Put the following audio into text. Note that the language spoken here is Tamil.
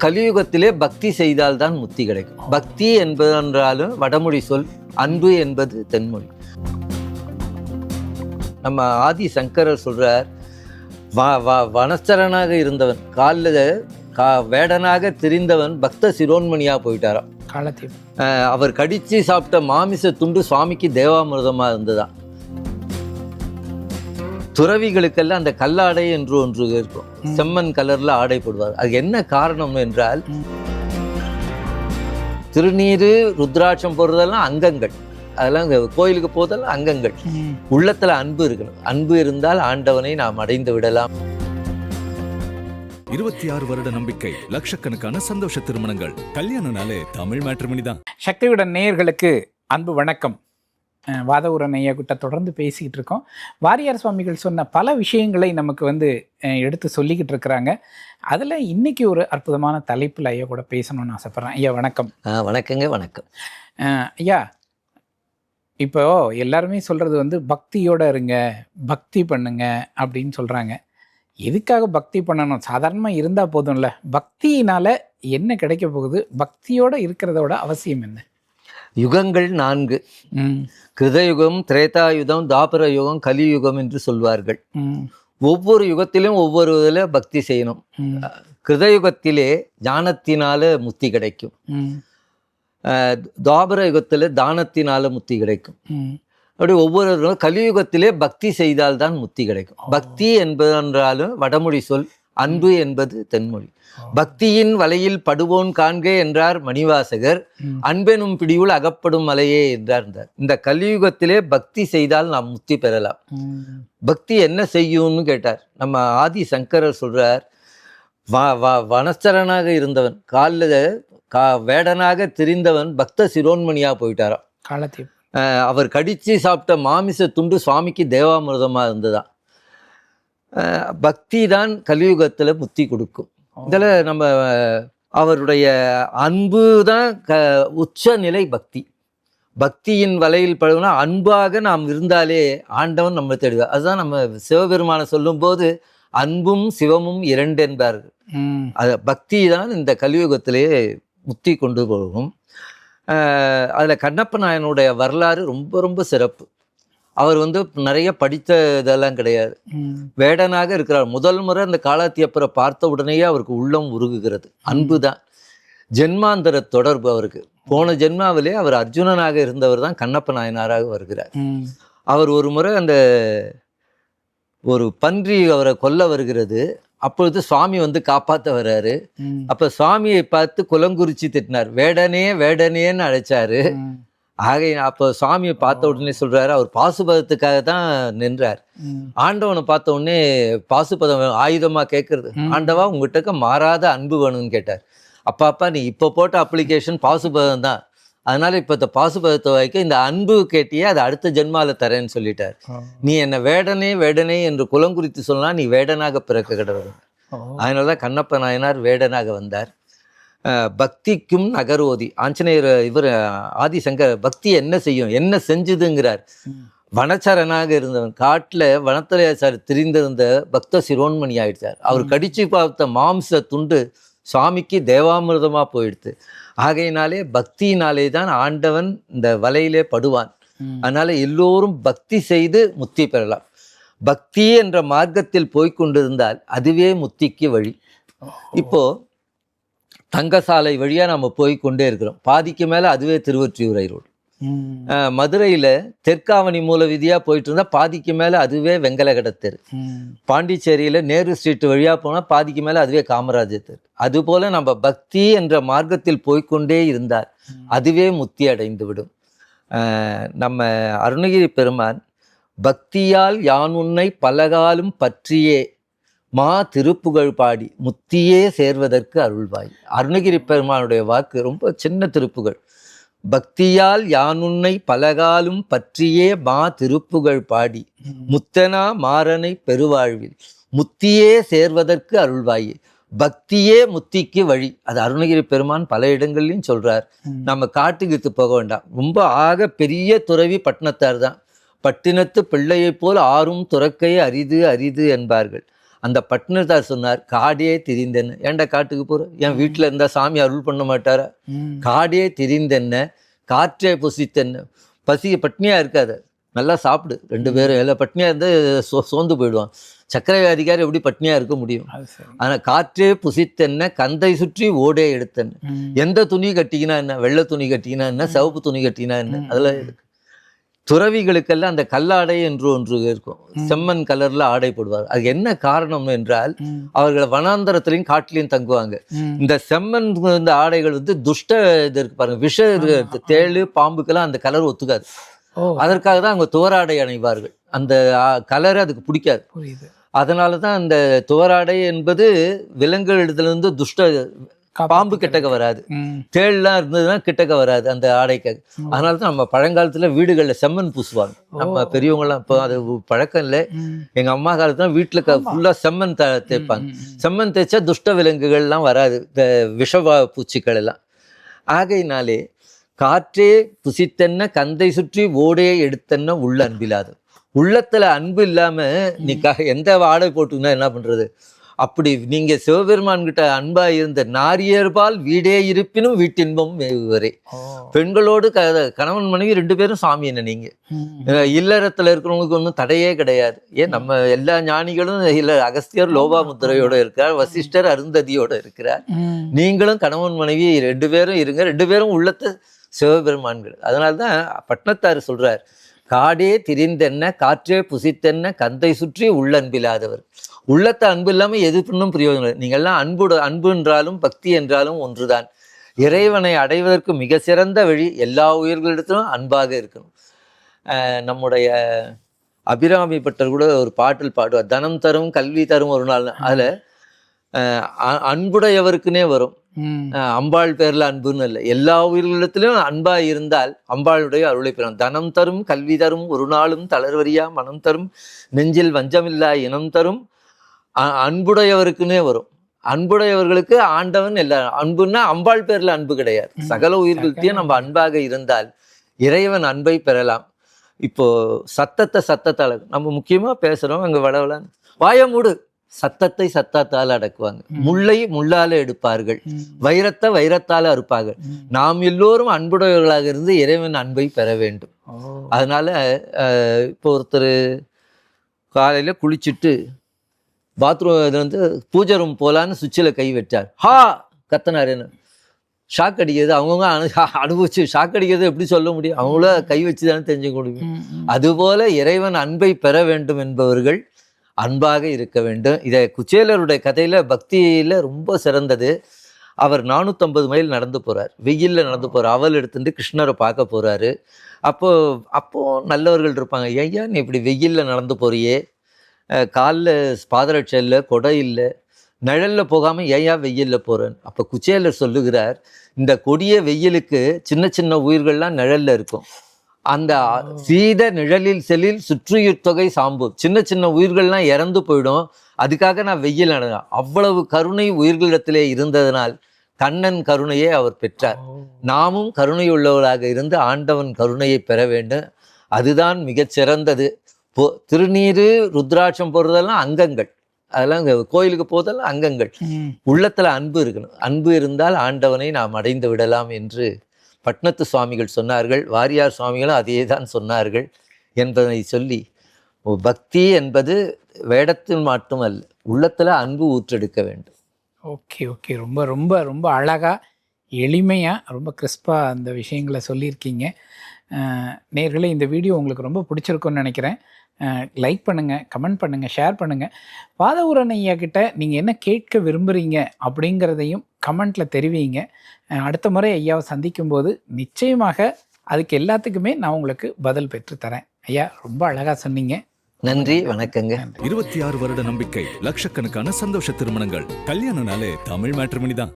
கலியுகத்திலே பக்தி செய்தால்தான் முத்தி கிடைக்கும். பக்தி என்பதென்றாலும் வடமொழி சொல், அன்பு என்பது தென்மொழி. நம்ம ஆதி சங்கரர் சொல்றார், வனச்சரனாக இருந்தவன் காலில் வேடனாக திரிந்தவன் பக்த சிரோன்மணியா போயிட்டாராம். காலத்தில் அவர் கடிச்சு சாப்பிட்ட மாமிச துண்டு சுவாமிக்கு தேவாமிர்தமா இருந்ததா. துறவிகளுக்கெல்லாம் அந்த கல்லாடை என்று ஒன்று இருக்கும், செம்மண் கலர்ல ஆடை போடுவார். அது என்ன காரணம் என்றால், திருநீரு ருத்ராட்சம் போடுறதெல்லாம் அங்கங்கள், அதெல்லாம் கோயிலுக்கு போதெல்லாம் அங்கங்கள். உள்ளத்துல அன்பு இருக்கணும். அன்பு இருந்தால் ஆண்டவனை நாம் அடைந்து விடலாம். 26 வருட நம்பிக்கை, லட்சக்கணக்கான சந்தோஷ திருமணங்கள். கல்யாணம்னாலே தமிழ் மேட்ரிமோனி தான். சக்தியுடன் நேயர்களுக்கு அன்பு வணக்கம். வாதவூரன் ஐயா கிட்ட தொடர்ந்து பேசிக்கிட்டு இருக்கோம். வாரியார் சுவாமிகள் சொன்ன பல விஷயங்களை நமக்கு எடுத்து சொல்லிக்கிட்டு இருக்கிறாங்க. அதில் இன்னைக்கு ஒரு அற்புதமான தலைப்பில் ஐயா கூட பேசணும்னு ஆசைப்பட்றேன். ஐயா வணக்கம். வணக்கங்க. வணக்கம் ஐயா. இப்போ எல்லாருமே சொல்கிறது பக்தியோடு இருங்க, பக்தி பண்ணுங்க அப்படின்னு சொல்கிறாங்க. எதுக்காக பக்தி பண்ணணும்? சாதாரணமாக இருந்தால் போதும்ல. பக்தியினால் என்ன கிடைக்க போகுது? பக்தியோடு இருக்கிறதோட அவசியம் என்ன? யுகங்கள் 4: கிருதயுகம், திரேதாயுகம், தாபர யுகம், கலியுகம் என்று சொல்வார்கள். ஒவ்வொரு யுகத்திலும் ஒவ்வொரு இதில் பக்தி செய்யணும். கிருதயுகத்திலே ஞானத்தினால முத்தி கிடைக்கும். தாபர யுகத்தில் தானத்தினால முத்தி கிடைக்கும். அப்படி ஒவ்வொரு கலியுகத்திலே பக்தி செய்தால்தான் முத்தி கிடைக்கும். பக்தி என்பதென்றாலும் வடமொழி சொல், அன்பு என்பது தென்மொழி. பக்தியின் வலையில் படுவோன் காண்க என்றார் மணிவாசகர். அன்பெனும் பிடியுள் அகப்படும் மலையே என்றார். இந்த கலியுகத்திலே பக்தி செய்தால் நாம் முத்தி பெறலாம். பக்தி என்ன செய்யும்னு கேட்டார். நம்ம ஆதி சங்கரர் சொல்றார், வனச்சரனாக இருந்தவன் காலில் வேடனாக திரிந்தவன் பக்த சிரோன்மணியா போயிட்டாராம். காலத்தில் அவர் கடிச்சு சாப்பிட்ட மாமிச துண்டு சுவாமிக்கு தேவாமிர்தமா இருந்ததா. பக்தி தான் கலியுகத்துல முத்தி கொடுக்கும். இதில் நம்ம அவருடைய அன்பு தான் உச்ச நிலை பக்தி. பக்தியின் வலையில் படுவோம்னா அன்பாக நாம் இருந்தாலே ஆண்டவன் நம்ம தேடுவார். அதுதான் நம்ம சிவபெருமானை சொல்லும் போது அன்பும் சிவமும் 2 என்பார்கள். அது பக்தி தான் இந்த கலியுகத்திலேயே முத்தி கொண்டு போகும். அதில் கண்ணப்ப நாயனுடைய வரலாறு ரொம்ப ரொம்ப சிறப்பு. அவர் நிறைய படித்த இதெல்லாம் கிடையாது, வேடனாக இருக்கிறார். முதல் முறை அந்த காலாத்தியப்பரை பார்த்த உடனேயே அவருக்கு உள்ளம் உருகுகிறது. அன்பு தான் ஜென்மாந்தர தொடர்பு அவருக்கு. போன ஜென்மாவிலே அவர் அர்ஜுனனாக இருந்தவர் தான் கண்ணப்ப நாயனாராக வருகிறார். அவர் ஒரு முறை ஒரு பன்றி அவரை கொல்ல வருகிறது. அப்பொழுது சுவாமி காப்பாற்ற வர்றாரு. அப்ப சுவாமியை பார்த்து குலங்குறிச்சி திட்டினார். வேடனே வேடனேன்னு அழைச்சாரு. அப்போ சுவாமியை பார்த்த உடனே சொல்றாரு, அவர் பாசுபதத்துக்காக தான் நின்றார். ஆண்டவனை பார்த்த உடனே பாசுபதம் ஆயுதமா கேட்கறது. ஆண்டவா உங்ககிட்ட மாறாத அன்பு வேணும்னு கேட்டார். அப்பா நீ இப்போ போட்ட அப்ளிகேஷன் பாசுபதம் தான், அதனால இப்போ இந்த பாசுபதத்தை வைக்க இந்த அன்பு கேட்டியே அது அடுத்த ஜென்மால தரேன்னு சொல்லிட்டார். நீ என்ன வேடனே வேடனே என்று குலங்குறித்து சொன்னா நீ வேடனாக பிறக்க கிடவது. அதனாலதான் கண்ணப்ப நாயனார் வேடனாக வந்தார். பக்திக்கும் நகரோதி ஆஞ்சநேயர் இவர் ஆதிசங்கர் பக்தி என்ன செய்யும், என்ன செஞ்சுதுங்கிறார். வனச்சரனாக இருந்தவன் காட்டுல வனத்துல திரிந்திருந்த பக்த சிரோன்மணி ஆயிடுச்சார். அவர் கடிச்சு பார்த்த மாம்ச துண்டு சுவாமிக்கு தேவாமிர்தமா போயிடுது. ஆகையினாலே பக்தியினாலே தான் ஆண்டவன் இந்த வலையிலே படுவான். அதனால எல்லோரும் பக்தி செய்து முத்தி பெறலாம். பக்தி என்ற மார்க்கத்தில் போய்கொண்டிருந்தால் அதுவே முத்திக்கு வழி. இப்போ தங்கசாலை வழியா நம்ம போய்கொண்டே இருக்கிறோம். பாதிக்கு மேல அதுவே திருவொற்றியூர் ரோடு. மதுரையில தெற்காவணி மூல விதியா போயிட்டு இருந்தா பாதிக்கு மேல அதுவே வெங்கலகட தெரு. பாண்டிச்சேரியில நேரு ஸ்ட்ரீட் வழியா போனா பாதிக்கு மேல அதுவே காமராஜர் தெரு. அதுபோல நம்ம பக்தி என்ற மார்க்கத்தில் போய்கொண்டே இருந்தால் அதுவே முத்தி அடைந்து விடும். நம்ம அருணகிரி பெருமான் பக்தியால் யான் உன்னை பலகாலும் பற்றியே மா திருப்புகழ் பாடி முத்தியே சேர்வதற்கு அருள்வாய். அருணகிரி பெருமானுடைய வாக்கு ரொம்ப சின்ன திருப்புகழ். பக்தியால் யானுன்னை பலகாலும் பற்றியே மா திருப்புகழ் பாடி முத்தனா மாறனை பெருவாழ்வில் முத்தியே சேர்வதற்கு அருள்வாயே. பக்தியே முத்திக்கு வழி. அது அருணகிரி பெருமான் பல இடங்கள்லையும் சொல்றார். நம்ம காட்டுக்கு போக வேண்டாம். ரொம்ப ஆக பெரிய துறவி பட்டினத்தார் தான். பட்டினத்து பிள்ளையை போல் ஆறும் துறக்கையே அரிது அரிது என்பார்கள். அந்த பட்டினத்தார் சொன்னார், காடே திரிந்தென்ன. ஏன்டா காட்டுக்கு போற? என் வீட்டில் இருந்தால் சாமி அருள் பண்ண மாட்டாரா? காடே திரிந்தென்ன காற்றே புசித்தென்ன. பட்டினியாக இருக்காது, நல்லா சாப்பிடு. 2 பேரும் எல்லாம் பட்னியாக இருந்து சோர்ந்து போயிடுவான். சக்கரை வியாதிக்கார் எப்படி பட்னியாக இருக்க முடியும்? ஆனால் காற்றே புசித்தென்ன கந்தை சுற்றி ஓடே எடுத்தென்ன. எந்த துணி கட்டிக்கினா என்ன, வெள்ளை துணி கட்டிக்கினா என்ன, சிவப்பு துணி கட்டிக்கினா என்ன, அதெல்லாம் இருக்கு. துறவிகளுக்கெல்லாம் அந்த கல்லாடை என்று ஒன்று இருக்கும், செம்மண் கலர்ல ஆடை போடுவார். அது என்ன காரணம் என்றால், அவர்கள் வனாந்தரத்திலையும் காட்டிலையும் தங்குவாங்க. இந்த செம்மண் இந்த ஆடைகள் வந்து துஷ்ட இது இருக்கு பாருங்க, விஷ தேளு பாம்புக்கெல்லாம் அந்த கலர் ஒத்துக்காது. அதற்காக தான் அவங்க துவராடை அணிவார்கள். அந்த கலரை அதுக்கு பிடிக்காது. அதனால தான் அந்த துவராடை என்பது விலங்குகளிடத்திலிருந்து துஷ்ட பாம்பு கிட்டக்க வராது, தேள்லாம் இருந்ததுன்னா கிட்டக்க வராது அந்த ஆடைக்காக. அதனால தான் நம்ம பழங்காலத்துல வீடுகளில் செம்மண் பூசுவாங்க. நம்ம பெரியவங்கலாம் இப்போ அது பழக்கம் இல்லை. எங்க அம்மா காலத்துல வீட்டுல ஃபுல்லா செம்மண் தேய்ப்பாங்க. செம்மண் தேய்ச்சா துஷ்ட விலங்குகள்லாம் வராது, இந்த விஷ பூச்சிகள் எல்லாம். ஆகையினாலே காற்றே புசித்தென்ன கந்தை சுற்றி ஓடே எடுத்தென்ன உள்ள அன்பில்லாது. உள்ளத்துல அன்பு இல்லாம நீ எந்த ஆடை போட்டுன்னா என்ன பண்றது? அப்படி நீங்க சிவபெருமான்கிட்ட அன்பா இருந்த நாரியர்பால் வீடே இருப்பினும் வீட்டின்பம் மேவுவரே. பெண்களோடு கணவன் மனைவி 2 பேரும் சாமி என்ன. நீங்க இல்லறத்துல இருக்கிறவங்களுக்கு ஒன்றும் தடையே கிடையாது. ஏன் நம்ம எல்லா ஞானிகளும் இல்ல, அகஸ்தியர் லோபாமுத்திரையோட இருக்கிறார், வசிஷ்டர் அருந்ததியோட இருக்கிறார். நீங்களும் கணவன் மனைவி 2 பேரும் இருங்க, 2 பேரும் உள்ளத்தை சிவபெருமான்கள். அதனால்தான் பட்டினத்தார் சொல்றார், காடே திரிந்தென்ன காற்றே புசித்தென்ன கந்தை சுற்றி உள்ளன்பில்லாதவர். உள்ளத்தை அன்பு இல்லாமல் எது பண்ணும் பிரயோஜனம் இல்லை. நீங்கள்லாம் அன்பு என்றாலும் பக்தி என்றாலும் ஒன்றுதான். இறைவனை அடைவதற்கு மிக சிறந்த வழி எல்லா உயிர்களிடத்திலும் அன்பாக இருக்கணும். நம்முடைய அபிராமி பட்டர் கூட ஒரு பாட்டில் பாடுவார், தனம் தரும் கல்வி தரும் ஒரு நாள். அதில் அன்புடையவருக்குன்னே வரும், அம்பாள் பேர்ல அன்புன்னு இல்லை, எல்லா உயிர்களிடத்திலும் அன்பா இருந்தால் அம்பாளுடைய அருளை பெறும். தனம் தரும் கல்வி தரும் ஒரு நாளும் தளர்வரியா மனம் தரும் நெஞ்சில் வஞ்சமில்லா இனம் தரும். அன்புடையவருக்குன்னே வரும். அன்புடையவர்களுக்கு ஆண்டவன் எல்லாரும். அன்புன்னா அம்பாள் பேர்ல அன்பு கிடையாது, சகல உயிர்கள்த்தையும் நம்ம அன்பாக இருந்தால் இறைவன் அன்பை பெறலாம். இப்போ சத்தத்தால் நம்ம முக்கியமா பேசுறோம், அங்க வளவலான்னு வாய மூடு, சத்தத்தை சத்தத்தால் அடக்குவாங்க, முல்லை முள்ளால எடுப்பார்கள், வைரத்தை வைரத்தால அறுப்பார்கள். நாம் எல்லோரும் அன்புடையவர்களாக இருந்து இறைவன் அன்பை பெற வேண்டும். அதனால இப்போ ஒருத்தர் காலையில குளிச்சுட்டு பாத்ரூம் இது வந்து பூஜை ரூம் போலான்னு சுவிட்சில் கை வச்சார், ஹா கத்தனார். என்ன ஷாக் அடிக்கிறது, அவங்கவுங்க அனுபவிச்சு ஷாக் அடிக்கிறது எப்படி சொல்ல முடியும்? அவங்கள கை வச்சு தானே தெரிஞ்சுக்க முடியும். அதுபோல இறைவன் அன்பை பெற வேண்டும் என்பவர்கள் அன்பாக இருக்க வேண்டும். இதை குச்சேலருடைய கதையில பக்தியில ரொம்ப சிறந்தது. அவர் 450 மைல் நடந்து போறார், வெயில்ல நடந்து போறார். அவள் எடுத்துட்டு கிருஷ்ணரை பார்க்க போறாரு. அப்போ நல்லவர்கள் இருப்பாங்க, ஐயா நீ இப்படி வெயில்ல நடந்து போறியே, காலில் பாதரட்சை இல்லை, கொடை இல்லை, நிழலில் போகாமல் ஏயா வெயிலில் போகிறேன்னு. அப்போ குச்சேலர் சொல்லுகிறார், இந்த கொடிய வெயிலுக்கு சின்ன சின்ன உயிர்கள்லாம் நிழலில் இருக்கும், அந்த சீத நிழலில் செல்லில் சுற்றுயிர் தொகை சாம்பு, சின்ன சின்ன உயிர்கள்லாம் இறந்து போயிடும், அதுக்காக நான் வெயில் நடந்தேன். அவ்வளவு கருணை உயிர்களிடத்திலே இருந்ததனால் கண்ணன் கருணையை அவர் பெற்றார். நாமும் கருணை உள்ளவர்களாக இருந்து ஆண்டவன் கருணையை பெற வேண்டும். அதுதான் மிகச்சிறந்தது. திருநீரு ருத்ராட்சம் போடுறதெல்லாம் அங்கங்கள், அதெல்லாம் கோயிலுக்கு போதெல்லாம் அங்கங்கள். உள்ளத்துல அன்பு இருக்கணும். அன்பு இருந்தால் ஆண்டவனை நாம் அடைந்து விடலாம் என்று பட்னத்து சுவாமிகள் சொன்னார்கள். வாரியார் சுவாமிகளும் அதே தான் சொன்னார்கள் என்பதை சொல்லி, பக்தி என்பது வேடத்தில் மட்டுமல்ல, உள்ளத்துல அன்பு ஊற்றெடுக்க வேண்டும். ஓகே ரொம்ப ரொம்ப ரொம்ப அழகா எளிமையாக ரொம்ப கிறிஸ்பாக அந்த விஷயங்களை சொல்லியிருக்கீங்க. நேர்களே, இந்த வீடியோ உங்களுக்கு ரொம்ப பிடிச்சிருக்குன்னு நினைக்கிறேன். லைக் பண்ணுங்கள், கமெண்ட் பண்ணுங்கள், ஷேர் பண்ணுங்கள். வாதவூரன் ஐயா கிட்ட நீங்கள் என்ன கேட்க விரும்புகிறீங்க அப்படிங்கிறதையும் கமெண்ட்டில் தெரிவிங்க. அடுத்த முறை ஐயாவை சந்திக்கும்போது நிச்சயமாக அதுக்கு எல்லாத்துக்குமே நான் உங்களுக்கு பதில் பெற்றுத்தரேன். ஐயா ரொம்ப அழகாக சொன்னீங்க. நன்றி, வணக்கங்க. 26 வருட நம்பிக்கை, லட்சக்கணக்கான சந்தோஷ திருமணங்கள். கல்யாணம்னாலே தமிழ் மேட்ரிமோனி தான்.